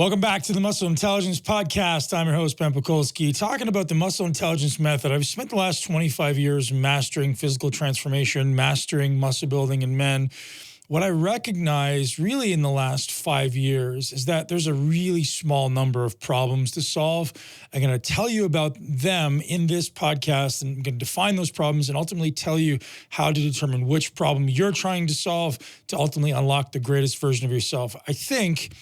Welcome back to the Muscle Intelligence Podcast. I'm your host, Ben Pakulski, talking about the Muscle Intelligence Method. I've spent the last 25 years mastering physical transformation, mastering muscle building in men. What I recognize really in the last 5 years is that there's a really small number of problems to solve. I'm going to tell you about them in this podcast, and I'm going to define those problems and ultimately tell you how to determine which problem you're trying to solve to ultimately unlock the greatest version of yourself. I think,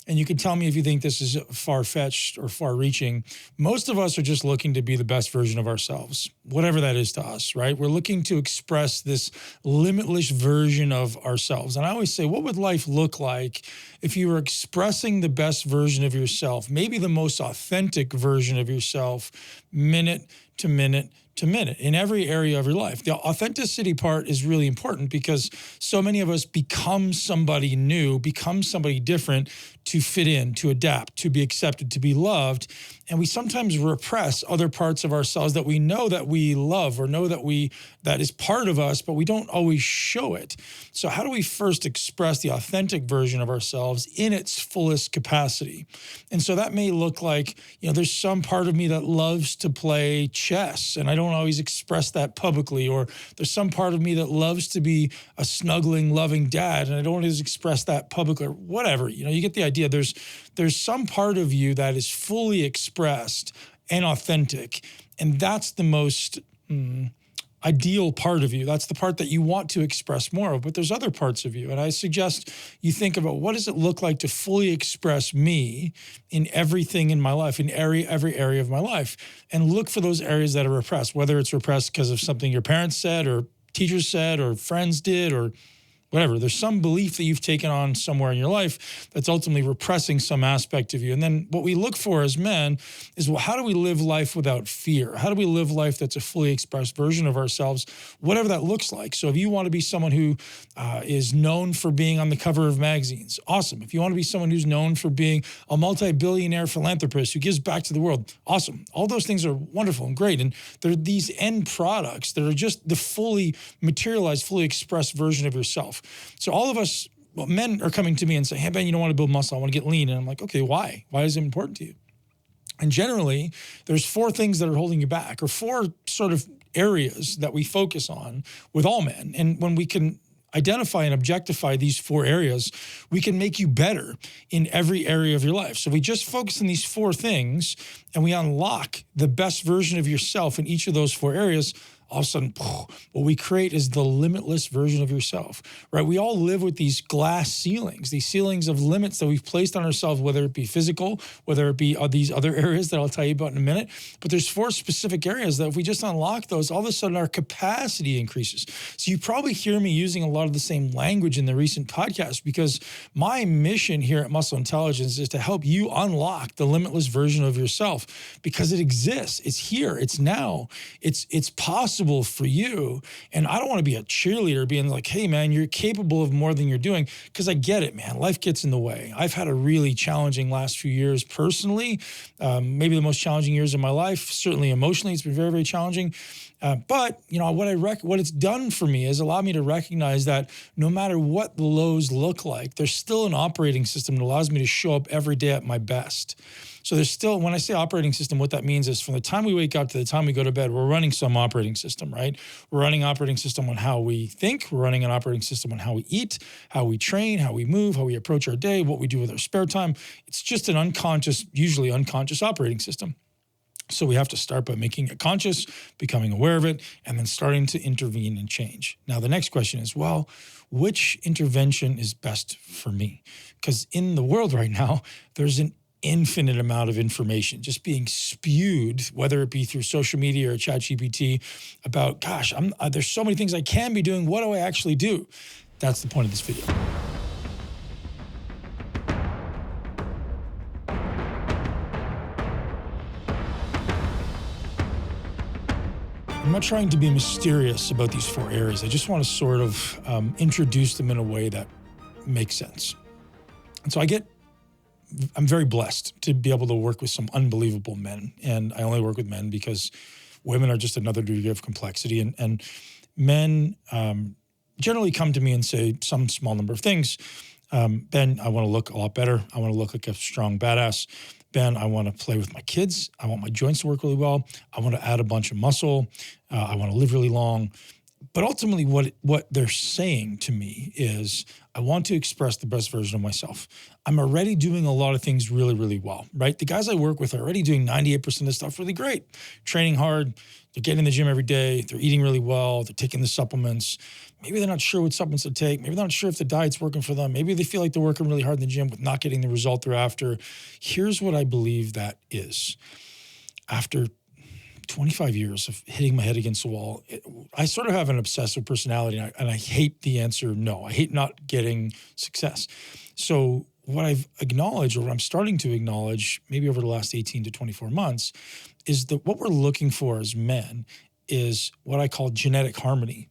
and you can tell me if you think this is far-fetched or far-reaching, most of us are just looking to be the best version of ourselves, whatever that is to us, right? We're looking to express this limitless version of ourselves. And I always say, what would life look like if you were expressing the best version of yourself, maybe the most authentic version of yourself, minute to minute to minute in every area of your life? The authenticity part is really important because so many of us become somebody new, become somebody different to fit in, to adapt, to be accepted, to be loved. And we sometimes repress other parts of ourselves that we know that we love or know that is part of us, but we don't always show it. So how do we first express the authentic version of ourselves in its fullest capacity? And so that may look like, there's some part of me that loves to play chess, and I don't always express that publicly. Or there's some part of me that loves to be a snuggling, loving dad, and I don't always express that publicly, or whatever. You get the idea. There's some part of you that is fully expressed and authentic, and that's the most ideal part of you. That's the part that you want to express more of, but there's other parts of you. And I suggest you think about, what does it look like to fully express me in everything in my life, in every area of my life, and look for those areas that are repressed, whether it's repressed because of something your parents said or teachers said or friends did or whatever. There's some belief that you've taken on somewhere in your life that's ultimately repressing some aspect of you. And then what we look for as men is, well, how do we live life without fear? How do we live life that's a fully expressed version of ourselves, whatever that looks like? So if you want to be someone who is known for being on the cover of magazines, awesome. If you want to be someone who's known for being a multi-billionaire philanthropist who gives back to the world, awesome. All those things are wonderful and great. And they're these end products that are just the fully materialized, fully expressed version of yourself. So all of us, men are coming to me and saying, hey, Ben, you don't want to build muscle. I want to get lean. And I'm like, okay, why? Why is it important to you? And generally, there's 4 things that are holding you back, or 4 sort of areas that we focus on with all men. And when we can identify and objectify these 4 areas, we can make you better in every area of your life. So we just focus on these 4 things and we unlock the best version of yourself in each of those 4 areas. All of a sudden, what we create is the limitless version of yourself, right? We all live with these glass ceilings, these ceilings of limits that we've placed on ourselves, whether it be physical, whether it be these other areas that I'll tell you about in a minute. But there's 4 specific areas that if we just unlock those, all of a sudden our capacity increases. So you probably hear me using a lot of the same language in the recent podcast, because my mission here at Muscle Intelligence is to help you unlock the limitless version of yourself, because it exists. It's here. It's now. It's possible for you. And I don't want to be a cheerleader being like, hey man, you're capable of more than you're doing, because I get it, man. Life gets in the way. I've had a really challenging last few years personally, maybe the most challenging years of my life. Certainly emotionally, it's been very, very challenging. But what it's done for me is allowed me to recognize that no matter what the lows look like, there's still an operating system that allows me to show up every day at my best. So there's still, when I say operating system, what that means is from the time we wake up to the time we go to bed, we're running some operating system, right? We're running operating system on how we think. We're running an operating system on how we eat, how we train, how we move, how we approach our day, what we do with our spare time. It's just an unconscious, usually unconscious operating system. So we have to start by making it conscious, becoming aware of it, and then starting to intervene and change. Now, the next question is, well, which intervention is best for me? Because in the world right now, there's an infinite amount of information just being spewed, whether it be through social media or ChatGPT, about, gosh, there's so many things I can be doing. What do I actually do? That's the point of this video. I'm not trying to be mysterious about these 4 areas. I just want to sort of introduce them in a way that makes sense. And so I'm very blessed to be able to work with some unbelievable men. And I only work with men because women are just another degree of complexity. And men generally come to me and say some small number of things. Ben, I want to look a lot better. I want to look like a strong badass. Ben, I want to play with my kids. I want my joints to work really well. I want to add a bunch of muscle. I want to live really long. But ultimately, what they're saying to me is, I want to express the best version of myself. I'm already doing a lot of things really, really well, right? The guys I work with are already doing 98% of stuff really great, training hard, they're getting in the gym every day, they're eating really well, they're taking the supplements. Maybe they're not sure what supplements to take. Maybe they're not sure if the diet's working for them. Maybe they feel like they're working really hard in the gym but not getting the result they're after. Here's what I believe that is. After 25 years of hitting my head against the wall, I sort of have an obsessive personality, and I hate the answer no. I hate not getting success. So what I've acknowledged, or what I'm starting to acknowledge, maybe over the last 18 to 24 months, is that what we're looking for as men is what I call genetic harmony.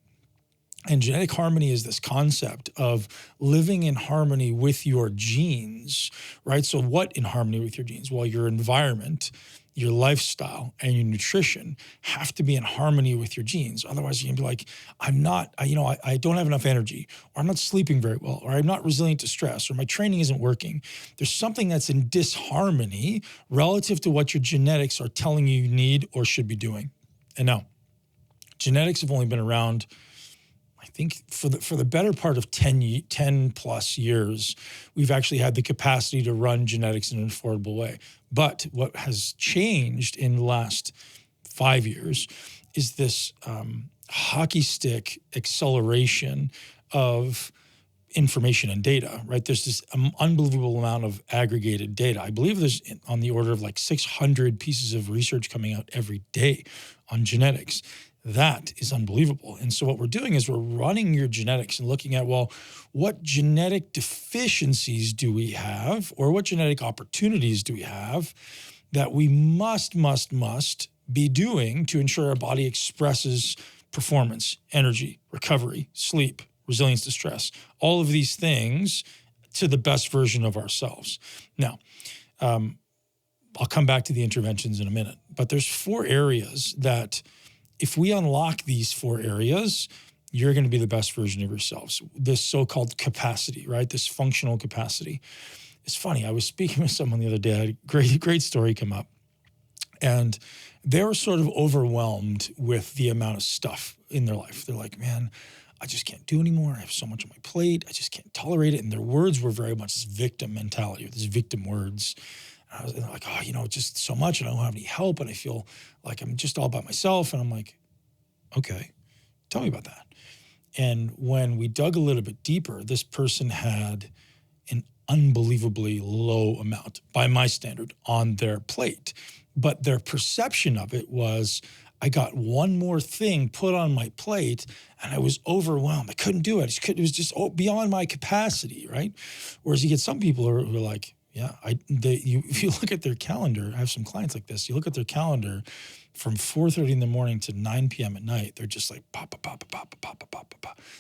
And genetic harmony is this concept of living in harmony with your genes, right? So what in harmony with your genes? Well, your environment, your lifestyle, and your nutrition have to be in harmony with your genes. Otherwise, you can be like, I don't have enough energy, or I'm not sleeping very well, or I'm not resilient to stress, or my training isn't working. There's something that's in disharmony relative to what your genetics are telling you need or should be doing. And now, genetics have only been around, I think for the better part of 10 plus years, we've actually had the capacity to run genetics in an affordable way. But what has changed in the last 5 years is this hockey stick acceleration of information and data, right? There's this unbelievable amount of aggregated data. I believe there's on the order of like 600 pieces of research coming out every day on genetics. That is unbelievable. And so what we're doing is we're running your genetics and looking at, well, what genetic deficiencies do we have, or what genetic opportunities do we have that we must be doing to ensure our body expresses performance, energy, recovery, sleep, resilience to stress, all of these things to the best version of ourselves. Now, I'll come back to the interventions in a minute, but there's 4 areas that if we unlock these 4 areas, you're going to be the best version of yourselves. This so-called capacity, right? This functional capacity. It's funny. I was speaking with someone the other day. I had a great story come up. And they were sort of overwhelmed with the amount of stuff in their life. They're like, man, I just can't do anymore. I have so much on my plate. I just can't tolerate it. And their words were very much this victim mentality, or this victim words. And I was like, oh, just so much, and I don't have any help, and I feel like I'm just all by myself. And I'm like, okay, tell me about that. And when we dug a little bit deeper, this person had an unbelievably low amount, by my standard, on their plate. But their perception of it was, I got one more thing put on my plate and I was overwhelmed. I couldn't do it. It was just beyond my capacity, right? Whereas you get some people who are like, yeah, if you look at their calendar, I have some clients like this, you look at their calendar from 4:30 in the morning to 9 p.m. at night, they're just like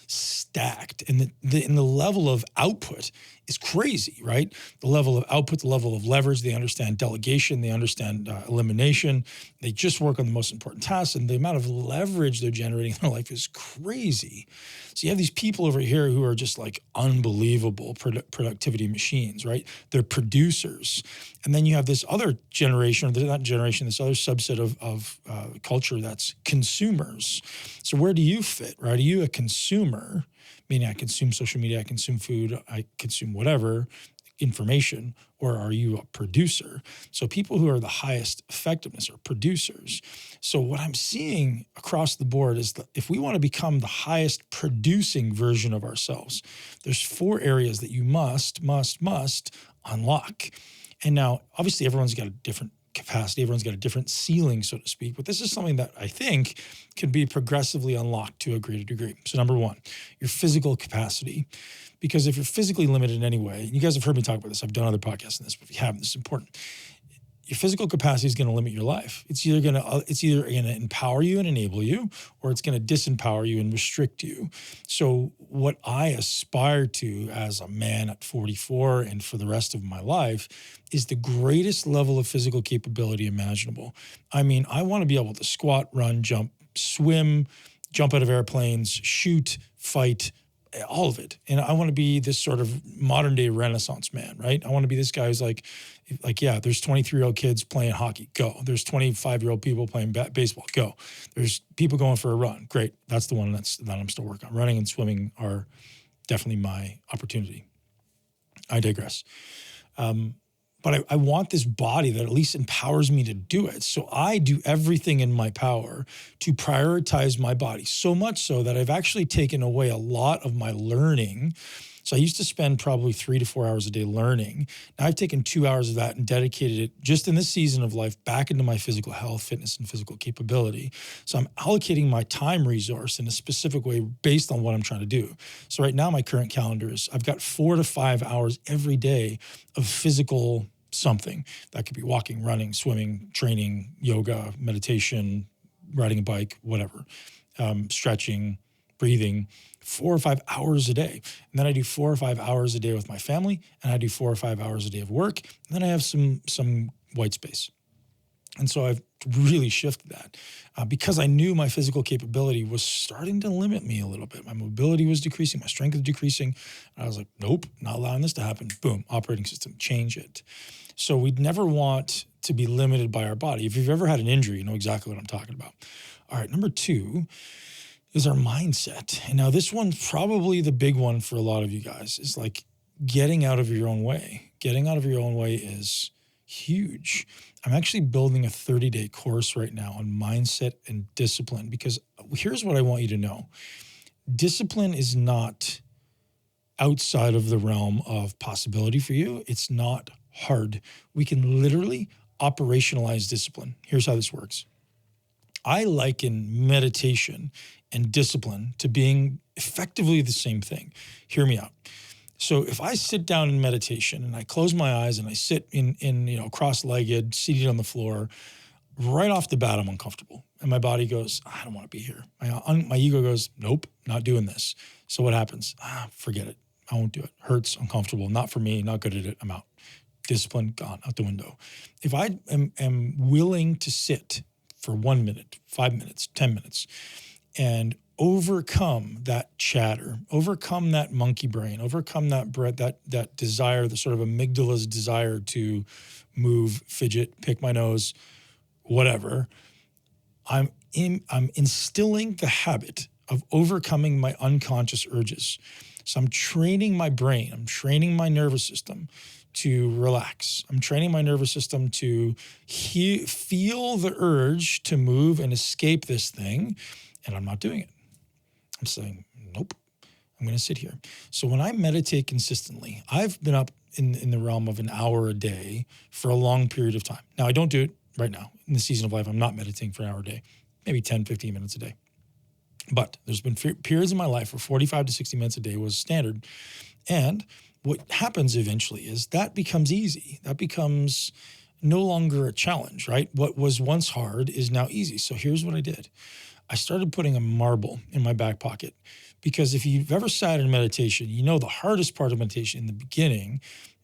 stacked. And the level of output is crazy, right? The level of output, the level of leverage, they understand delegation, they understand elimination. They just work on the most important tasks, and the amount of leverage they're generating in their life is crazy. So you have these people over here who are just like unbelievable productivity machines, right? They're producers. And then you have this other generation, or not generation, this other subset of culture that's consumers. So where do you fit, right? Are you a consumer, meaning I consume social media, I consume food, I consume whatever information, or are you a producer? So people who are the highest effectiveness are producers. So what I'm seeing across the board is that if we want to become the highest producing version of ourselves, there's 4 areas that you must unlock. And now, obviously, everyone's got a different capacity. Everyone's got a different ceiling, so to speak. But this is something that I think can be progressively unlocked to a greater degree. So number 1, your physical capacity. Because if you're physically limited in any way, and you guys have heard me talk about this, I've done other podcasts on this, but if you haven't, this is important. Your physical capacity is going to limit your life. It's either going to empower you and enable you, or it's going to disempower you and restrict you. So what I aspire to as a man at 44 and for the rest of my life is the greatest level of physical capability imaginable. I mean, I want to be able to squat, run, jump, swim, jump out of airplanes, shoot, fight, all of it. And I want to be this sort of modern day Renaissance man, right? I want to be this guy who's like, yeah, there's 23-year-old kids playing hockey, go. There's 25-year-old people playing baseball, go. There's people going for a run, great. That's the one that I'm still working on. Running and swimming are definitely my opportunity. I digress. But I want this body that at least empowers me to do it. So I do everything in my power to prioritize my body, so much so that I've actually taken away a lot of my learning. So I used to spend probably 3 to 4 hours a day learning. Now I've taken 2 hours of that and dedicated it just in this season of life back into my physical health, fitness, and physical capability. So I'm allocating my time resource in a specific way based on what I'm trying to do. So right now my current calendar is I've got 4 to 5 hours every day of physical something. That could be walking, running, swimming, training, yoga, meditation, riding a bike, whatever, stretching, breathing, 4 or 5 hours a day. And then I do 4 or 5 hours a day with my family, and I do 4 or 5 hours a day of work. And then I have some white space. And so I've really shifted that because I knew my physical capability was starting to limit me a little bit. My mobility was decreasing, my strength was decreasing. And I was like, nope, not allowing this to happen. Boom, operating system, change it. So we'd never want to be limited by our body. If you've ever had an injury, you know exactly what I'm talking about. All right, number 2 is our mindset. And now this one's probably the big one for a lot of you guys, is like getting out of your own way. Getting out of your own way is huge. I'm actually building a 30-day course right now on mindset and discipline, because here's what I want you to know. Discipline is not outside of the realm of possibility for you. It's not hard. We can literally operationalize discipline. Here's how this works. I liken meditation and discipline to being effectively the same thing. Hear me out. So if I sit down in meditation and I close my eyes and I sit in cross-legged, seated on the floor, right off the bat, I'm uncomfortable. And my body goes, I don't want to be here. My ego goes, nope, not doing this. So what happens? Forget it. I won't do it. Hurts, uncomfortable, not for me, not good at it, I'm out. Discipline, gone, out the window. If I am willing to sit for 1 minute, 5 minutes, 10 minutes, and overcome that chatter, overcome that monkey brain, overcome that desire, the sort of amygdala's desire to move, fidget, pick my nose, whatever. I'm instilling the habit of overcoming my unconscious urges. So I'm training my brain, I'm training my nervous system to relax. I'm training my nervous system to feel the urge to move and escape this thing, and I'm not doing it. I'm saying, nope, I'm going to sit here. So when I meditate consistently, I've been up in the realm of an hour a day for a long period of time. Now, I don't do it right now. In the season of life, I'm not meditating for an hour a day, maybe 10, 15 minutes a day. But there's been periods in my life where 45 to 60 minutes a day was standard. And what happens eventually is that becomes easy. That becomes no longer a challenge, right? What was once hard is now easy. So here's what I did. I started putting a marble in my back pocket, because if you've ever sat in meditation, you know the hardest part of meditation in the beginning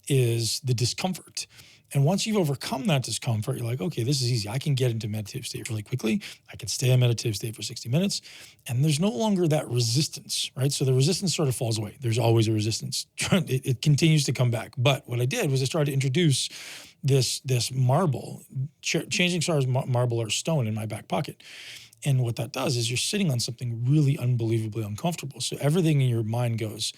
is the discomfort. And once you've overcome that discomfort, you're like, okay, this is easy. I can get into meditative state really quickly. I can stay in meditative state for 60 minutes. And there's no longer that resistance, right? So the resistance sort of falls away. There's always a resistance. It continues to come back. But what I did was I started to introduce this marble, changing stars, marble or stone in my back pocket. And what that does is you're sitting on something really unbelievably uncomfortable. So everything in your mind goes,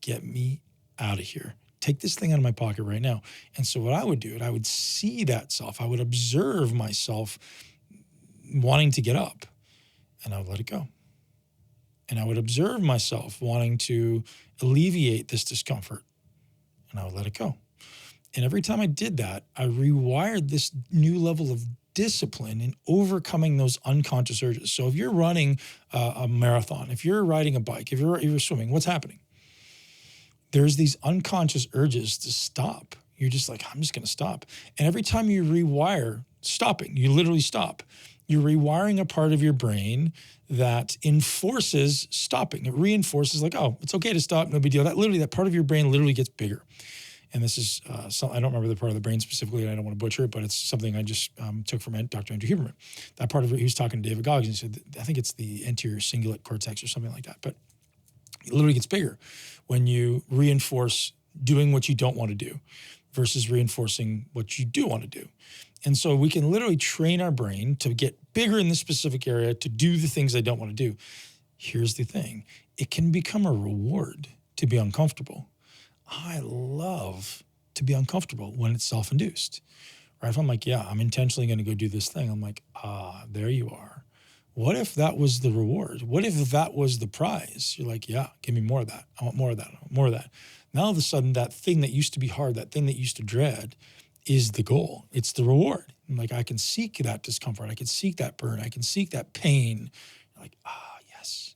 get me out of here. Take this thing out of my pocket right now. And so what I would do, I would see that self. I would observe myself wanting to get up, and I would let it go. And I would observe myself wanting to alleviate this discomfort, and I would let it go. And every time I did that, I rewired this new level of discipline in overcoming those unconscious urges. So if you're running a marathon, if you're riding a bike, if you're swimming, what's happening? There's these unconscious urges to stop. You're just like, I'm just going to stop. And every time you rewire, stopping, you literally stop. You're rewiring a part of your brain that enforces stopping. It reinforces like, oh, it's okay to stop, no big deal. That part of your brain literally gets bigger. And this is, I don't remember the part of the brain specifically, and I don't want to butcher it, but it's something I just took from Dr. Andrew Huberman. That part of it, he was talking to David Goggins, he said, I think it's the anterior cingulate cortex or something like that. But It literally gets bigger when you reinforce doing what you don't want to do versus reinforcing what you do want to do. And so we can literally train our brain to get bigger in this specific area, to do the things I don't want to do. Here's the thing. It can become a reward to be uncomfortable. I love to be uncomfortable when it's self-induced, right? If I'm like, yeah, I'm intentionally going to go do this thing. I'm like, there you are. What if that was the reward? What if that was the prize? You're like, yeah, give me more of that. I want more of that. I want more of that. Now, all of a sudden, that thing that used to be hard, that thing that used to dread is the goal. It's the reward. And like, I can seek that discomfort. I can seek that burn. I can seek that pain. Like, yes.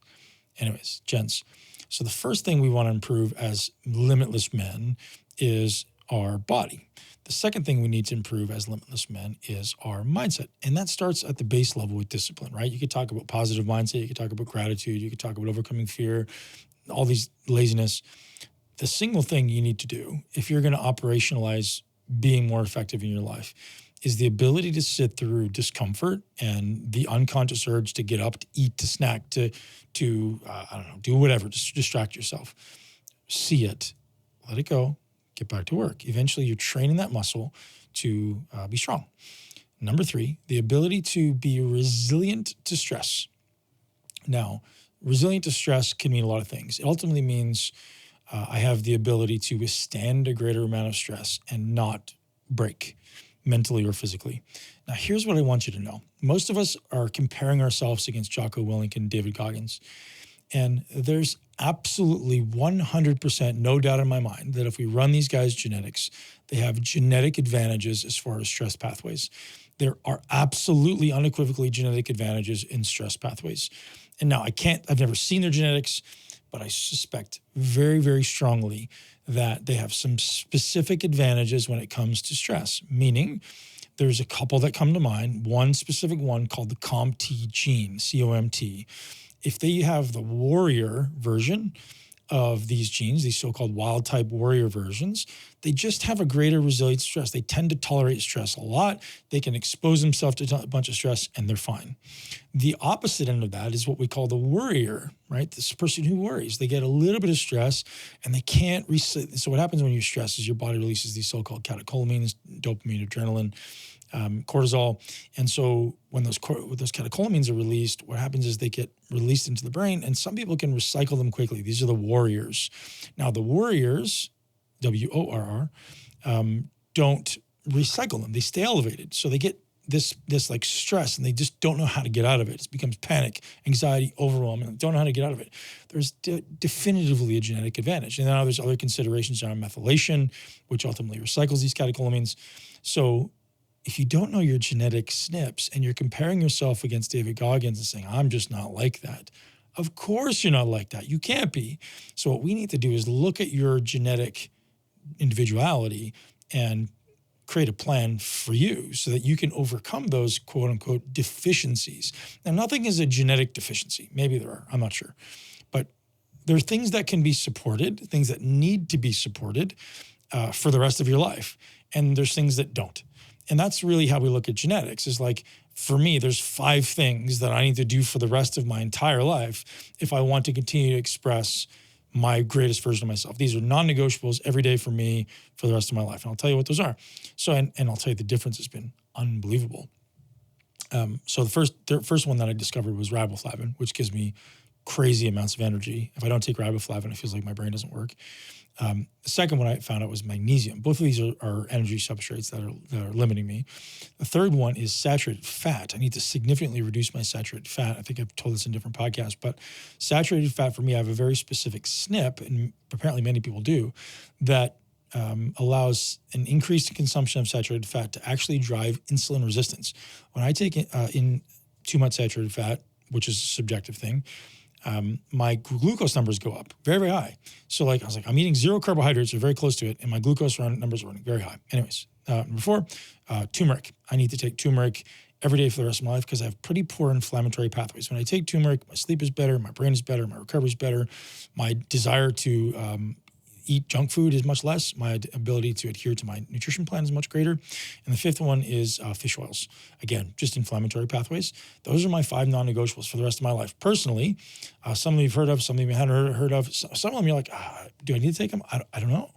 Anyways, gents. So the first thing we want to improve as limitless men is our body. The second thing we need to improve as limitless men is our mindset. And that starts at the base level with discipline, right? You could talk about positive mindset. You could talk about gratitude. You could talk about overcoming fear, all these laziness. The single thing you need to do if you're going to operationalize being more effective in your life is the ability to sit through discomfort and the unconscious urge to get up, to eat, to snack, to I don't know, do whatever, just distract yourself. See it, let it go, get back to work. Eventually, you're training that muscle to be strong. Number 3, the ability to be resilient to stress. Now, resilient to stress can mean a lot of things. It ultimately means I have the ability to withstand a greater amount of stress and not break mentally or physically. Now, here's what I want you to know. Most of us are comparing ourselves against Jocko Willink and David Goggins. And there's absolutely 100% no doubt in my mind that if we run these guys' genetics, they have genetic advantages as far as stress pathways. There are absolutely unequivocally genetic advantages in stress pathways. And now I've never seen their genetics, but I suspect very, very strongly that they have some specific advantages when it comes to stress, meaning there's a couple that come to mind, one specific one called the COMT gene, C-O-M-T. If they have the warrior version of these genes, these so-called wild-type warrior versions, they just have a greater resilience to stress. They tend to tolerate stress a lot. They can expose themselves to a bunch of stress, and they're fine. The opposite end of that is what we call the worrier, right? This person who worries. They get a little bit of stress, and they can't reset. So what happens when you stress is your body releases these so-called catecholamines, dopamine, adrenaline, cortisol. And so when those catecholamines are released, what happens is they get released into the brain, and some people can recycle them quickly. These are the warriors. Now, the warriors, W-O-R-R, don't recycle them. They stay elevated. So they get this like stress, and they just don't know how to get out of it. It becomes panic, anxiety, overwhelm, and they don't know how to get out of it. There's definitively a genetic advantage. And now there's other considerations around methylation, which ultimately recycles these catecholamines. So if you don't know your genetic SNPs and you're comparing yourself against David Goggins and saying, I'm just not like that, of course you're not like that. You can't be. So what we need to do is look at your genetic individuality and create a plan for you so that you can overcome those quote unquote deficiencies. Now, nothing is a genetic deficiency. Maybe there are, I'm not sure. But there are things that can be supported, things that need to be supported for the rest of your life. And there's things that don't. And that's really how we look at genetics is like, for me, there's 5 things that I need to do for the rest of my entire life if I want to continue to express my greatest version of myself. These are non-negotiables every day for me for the rest of my life. And I'll tell you what those are. So, and I'll tell you the difference has been unbelievable. So the first one that I discovered was riboflavin, which gives me crazy amounts of energy. If I don't take riboflavin, it feels like my brain doesn't work. The second one I found out was magnesium. Both of these are energy substrates that are limiting me. The third one is saturated fat. I need to significantly reduce my saturated fat. I think I've told this in different podcasts, but saturated fat for me, I have a very specific SNP, and apparently many people do, that allows an increased consumption of saturated fat to actually drive insulin resistance. When I take in too much saturated fat, which is a subjective thing, my glucose numbers go up very, very high. So like, I was like, I'm eating 0 carbohydrates or very close to it, and my glucose numbers are running very high. Anyways, number 4, turmeric. I need to take turmeric every day for the rest of my life because I have pretty poor inflammatory pathways. When I take turmeric, my sleep is better, my brain is better, my recovery is better, my desire to eat junk food is much less. My ability to adhere to my nutrition plan is much greater. And the fifth one is fish oils. Again, just inflammatory pathways. Those are my 5 non-negotiables for the rest of my life. Personally, some of you have heard of, some of you haven't heard of. Some of them you're like, do I need to take them? I don't know.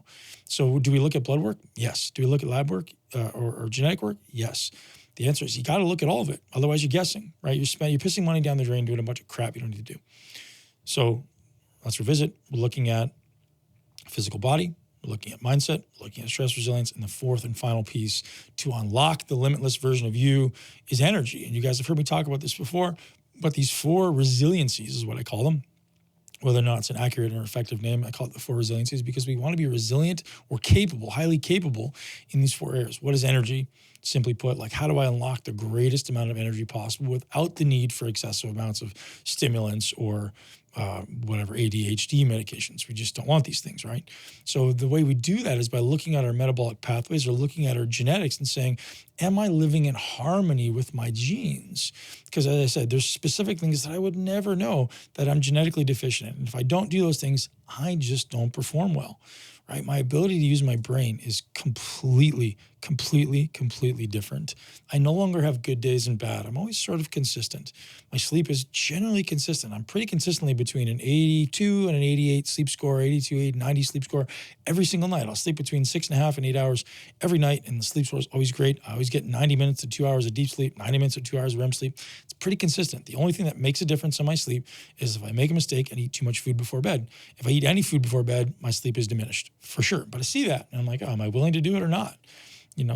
So do we look at blood work? Yes. Do we look at lab work or genetic work? Yes. The answer is you got to look at all of it. Otherwise, you're guessing, right? You're pissing money down the drain doing a bunch of crap you don't need to do. So let's revisit. We're looking at physical body, we're looking at mindset, we're looking at stress resilience, and the fourth and final piece to unlock the limitless version of you is energy. And you guys have heard me talk about this before, but these 4 resiliencies is what I call them. Whether or not it's an accurate or effective name, I call it the 4 resiliencies because we want to be resilient or capable, highly capable in these 4 areas. What is energy? Simply put, like how do I unlock the greatest amount of energy possible without the need for excessive amounts of stimulants or whatever ADHD medications? We just don't want these things, right? So the way we do that is by looking at our metabolic pathways or looking at our genetics and saying, am I living in harmony with my genes? Because as I said, there's specific things that I would never know that I'm genetically deficient in. And if I don't do those things, I just don't perform well, right? My ability to use my brain is completely different. I no longer have good days and bad. I'm always sort of consistent. My sleep is generally consistent. I'm pretty consistently between an 82 and an 88 sleep score, 82, 8, 90 sleep score every single night. I'll sleep between 6.5 and 8 hours every night, and the sleep score is always great. I always get 90 minutes to 2 hours of deep sleep, 90 minutes to 2 hours of REM sleep. It's pretty consistent. The only thing that makes a difference in my sleep is if I make a mistake and eat too much food before bed. If I eat any food before bed, my sleep is diminished for sure. But I see that, and I'm like, oh, am I willing to do it or not?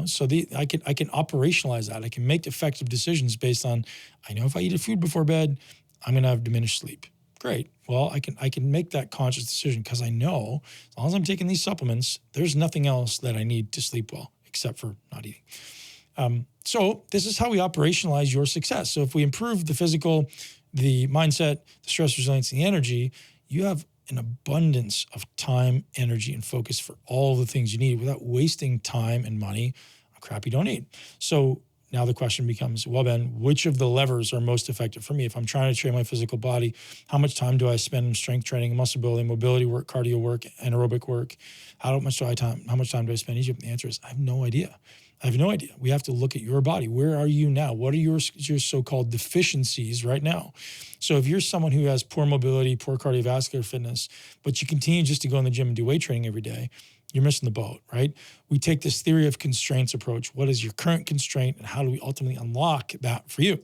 So I can operationalize that. I can make effective decisions based on, I know if I eat a food before bed, I'm going to have diminished sleep. Great. Well, I can make that conscious decision because I know as long as I'm taking these supplements, there's nothing else that I need to sleep well except for not eating. So this is how we operationalize your success. So if we improve the physical, the mindset, the stress resilience, and the energy, you have an abundance of time, energy, and focus for all the things you need without wasting time and money on crap you don't need. So now the question becomes, well, Ben, which of the levers are most effective for me? If I'm trying to train my physical body, how much time do I spend in strength training, muscle building, mobility work, cardio work, anaerobic work? How much time do I spend each of them? The answer is I have no idea. I have no idea. We have to look at your body. Where are you now? What are your so-called deficiencies right now? So if you're someone who has poor mobility, poor cardiovascular fitness, but you continue just to go in the gym and do weight training every day, you're missing the boat, right? We take this theory of constraints approach. What is your current constraint and how do we ultimately unlock that for you?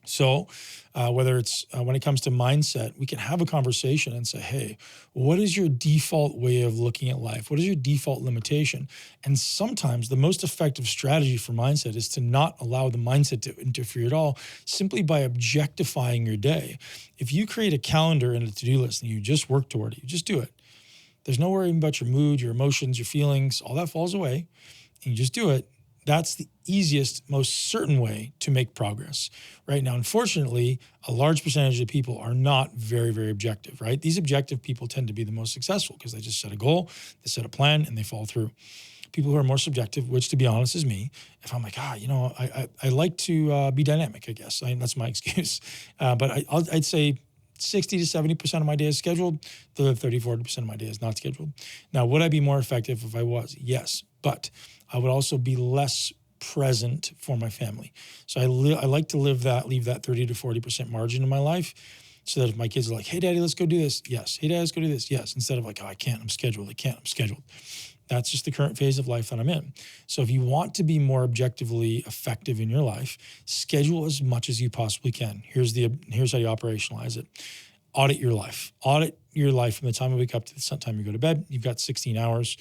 So whether it's when it comes to mindset, we can have a conversation and say, hey, what is your default way of looking at life? What is your default limitation? And sometimes the most effective strategy for mindset is to not allow the mindset to interfere at all, simply by objectifying your day. If you create a calendar and a to-do list and you just work toward it, you just do it. There's no worrying about your mood, your emotions, your feelings, all that falls away, and you just do it. That's the easiest, most certain way to make progress. Right now, unfortunately, a large percentage of people are not very, very objective, right? These objective people tend to be the most successful because they just set a goal, they set a plan, and they follow through. People who are more subjective, which to be honest is me, if I'm like, I like to be dynamic, I guess. That's my excuse. But I'd say 60 to 70% of my day is scheduled. The other 30, 40% of my day is not scheduled. Now, would I be more effective if I was? Yes, but I would also be less present for my family. So I like to leave that 30 to 40% margin in my life so that if my kids are like, hey, Daddy, let's go do this. Yes. Hey, Dad, let's go do this. Yes. Instead of like, oh, I can't, I'm scheduled. I'm scheduled. That's just the current phase of life that I'm in. So if you want to be more objectively effective in your life, schedule as much as you possibly can. Here's how you operationalize it. Audit your life. Audit your life from the time you wake up to the time you go to bed. You've got 16 hours.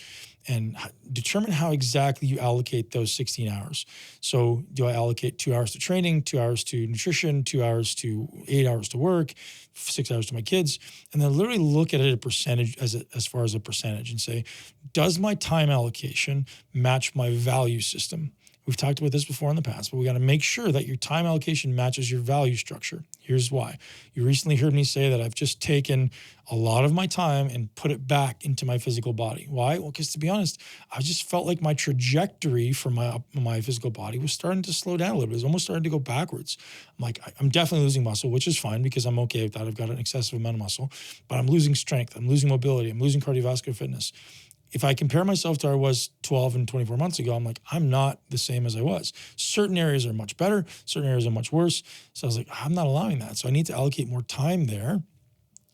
And determine how exactly you allocate those 16 hours. So do I allocate 2 hours to training, 2 hours to nutrition, 2 hours to 8 hours to work, 6 hours to my kids? And then literally look at it a percentage as far as a percentage and say, does my time allocation match my value system? We've talked about this before in the past, but we got to make sure that your time allocation matches your value structure. Here's why. You recently heard me say that I've just taken a lot of my time and put it back into my physical body. Why? Well, because to be honest, I just felt like my trajectory for my physical body was starting to slow down a little bit. It was almost starting to go backwards. I'm like, I'm definitely losing muscle, which is fine because I'm okay with that. I've got an excessive amount of muscle, but I'm losing strength. I'm losing mobility. I'm losing cardiovascular fitness. If I compare myself to where I was 12 and 24 months ago, I'm like, I'm not the same as I was. Certain areas are much better. Certain areas are much worse. So I was like, I'm not allowing that. So I need to allocate more time there.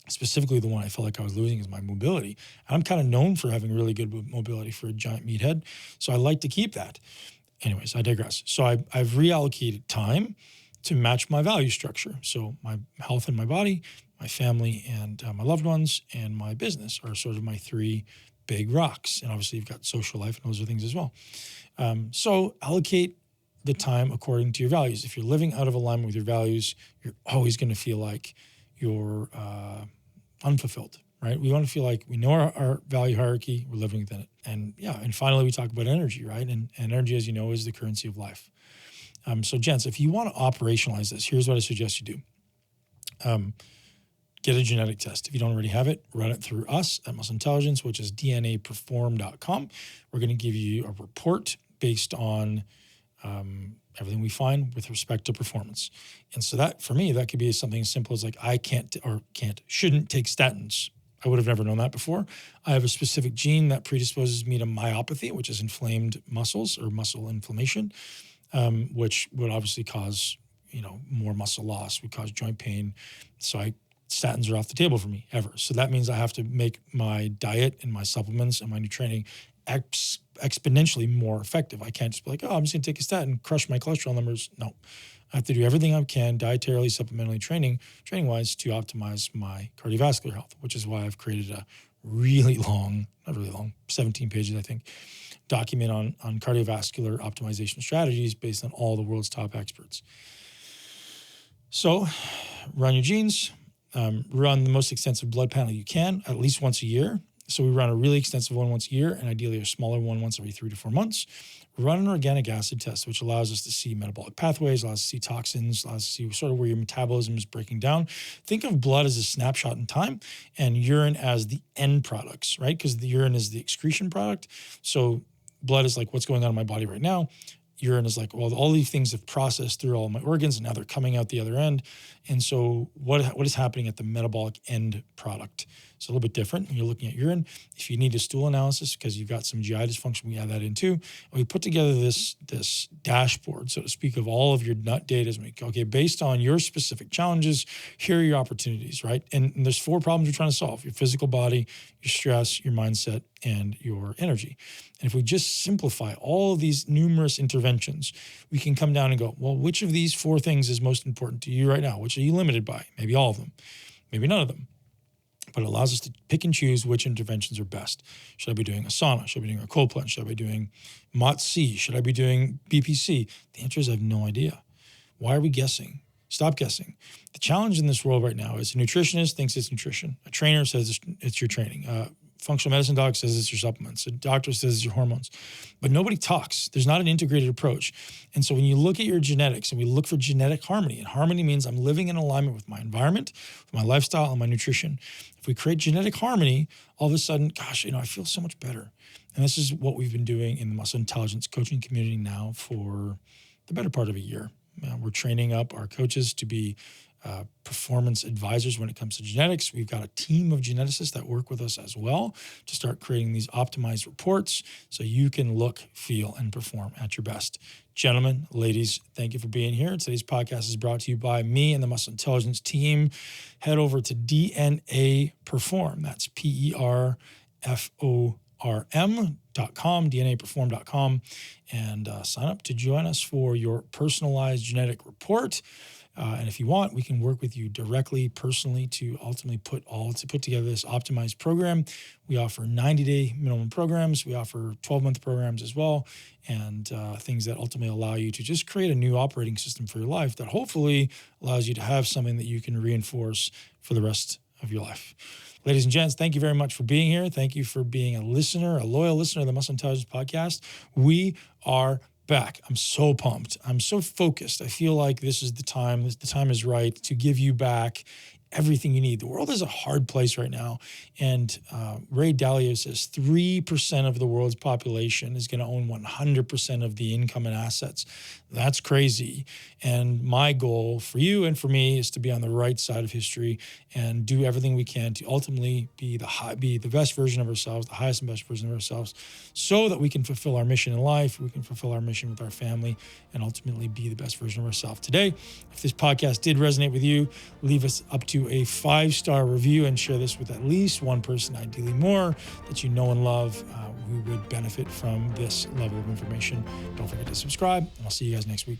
Specifically, the one I felt like I was losing is my mobility. And I'm kind of known for having really good mobility for a giant meathead. So I like to keep that. Anyways, I digress. So I've reallocated time to match my value structure. So my health and my body, my family and my loved ones, and my business are sort of my three big rocks. And obviously you've got social life and those are things as well. So allocate the time according to your values. If you're living out of alignment with your values, you're always going to feel like you're unfulfilled, right? We want to feel like we know our value hierarchy, we're living within it. And yeah, and finally we talk about energy, right? And energy, as you know, is the currency of life. So gents, if you want to operationalize this, here's what I suggest you do. Get a genetic test. If you don't already have it, run it through us at Muscle Intelligence, which is dnaperform.com. We're going to give you a report based on everything we find with respect to performance. And so that, for me, that could be something as simple as like, shouldn't take statins. I would have never known that before. I have a specific gene that predisposes me to myopathy, which is inflamed muscles or muscle inflammation, which would obviously cause, more muscle loss, would cause joint pain. So statins are off the table for me ever. So that means I have to make my diet and my supplements and my new training exponentially more effective. I can't just be like, I'm just going to take a statin, crush my cholesterol numbers. No, I have to do everything I can dietarily, supplementally, training-wise to optimize my cardiovascular health, which is why I've created a really long, not really long, 17 pages, I think, document on cardiovascular optimization strategies based on all the world's top experts. So run your genes, run the most extensive blood panel you can, at least once a year. So we run a really extensive one once a year and ideally a smaller one once every 3 to 4 months. Run an organic acid test, which allows us to see metabolic pathways, allows us to see toxins, allows us to see sort of where your metabolism is breaking down. Think of blood as a snapshot in time and urine as the end products, right? Because the urine is the excretion product. So blood is like what's going on in my body right now. Urine is like, well, all these things have processed through all my organs and now they're coming out the other end. And so what is happening at the metabolic end product? It's a little bit different when you're looking at urine. If you need a stool analysis because you've got some GI dysfunction, we add that in too. And we put together this dashboard, so to speak, of all of your nut data. Okay, based on your specific challenges, here are your opportunities, right? And there's 4 problems we're trying to solve: your physical body, your stress, your mindset, and your energy. And if we just simplify all of these numerous interventions, we can come down and go, well, which of these 4 things is most important to you right now? Which are you limited by? Maybe all of them, maybe none of them. But it allows us to pick and choose which interventions are best. Should I be doing a sauna? Should I be doing a cold plunge? Should I be doing MOTS-C? Should I be doing BPC? The answer is I have no idea. Why are we guessing? Stop guessing. The challenge in this world right now is a nutritionist thinks it's nutrition. A trainer says it's your training. Functional medicine doc says it's your supplements. A doctor says it's your hormones. But nobody talks. There's not an integrated approach. And so when you look at your genetics and we look for genetic harmony, and harmony means I'm living in alignment with my environment, with my lifestyle, and my nutrition. If we create genetic harmony, all of a sudden, gosh, I feel so much better. And this is what we've been doing in the Muscle Intelligence coaching community now for the better part of a year. We're training up our coaches to be performance advisors when it comes to genetics. We've got a team of geneticists that work with us as well to start creating these optimized reports so you can look, feel, and perform at your best. Gentlemen, ladies, thank you for being here. Today's podcast is brought to you by me and the Muscle Intelligence team. Head over to DNA Perform. That's PERFORM.com, DNAperform.com, and sign up to join us for your personalized genetic report. And if you want, we can work with you directly, personally, to ultimately put together this optimized program. We offer 90-day minimum programs. We offer 12-month programs as well, and things that ultimately allow you to just create a new operating system for your life that hopefully allows you to have something that you can reinforce for the rest of your life. Ladies and gents, thank you very much for being here. Thank you for being a listener, a loyal listener of the Muscle Intelligence Podcast. We are back. I'm so pumped. I'm so focused. I feel like this is the time. The time is right to give you back everything you need. The world is a hard place right now. And Ray Dalio says 3% of the world's population is going to own 100% of the income and assets. That's crazy. And my goal for you and for me is to be on the right side of history and do everything we can to ultimately be the best version of ourselves, the highest and best version of ourselves, so that we can fulfill our mission in life, we can fulfill our mission with our family, and ultimately be the best version of ourselves. Today, if this podcast did resonate with you, leave us up to a 5-star review and share this with at least one person, ideally more, that you know and love who would benefit from this level of information. Don't forget to subscribe, and I'll see you guys next week.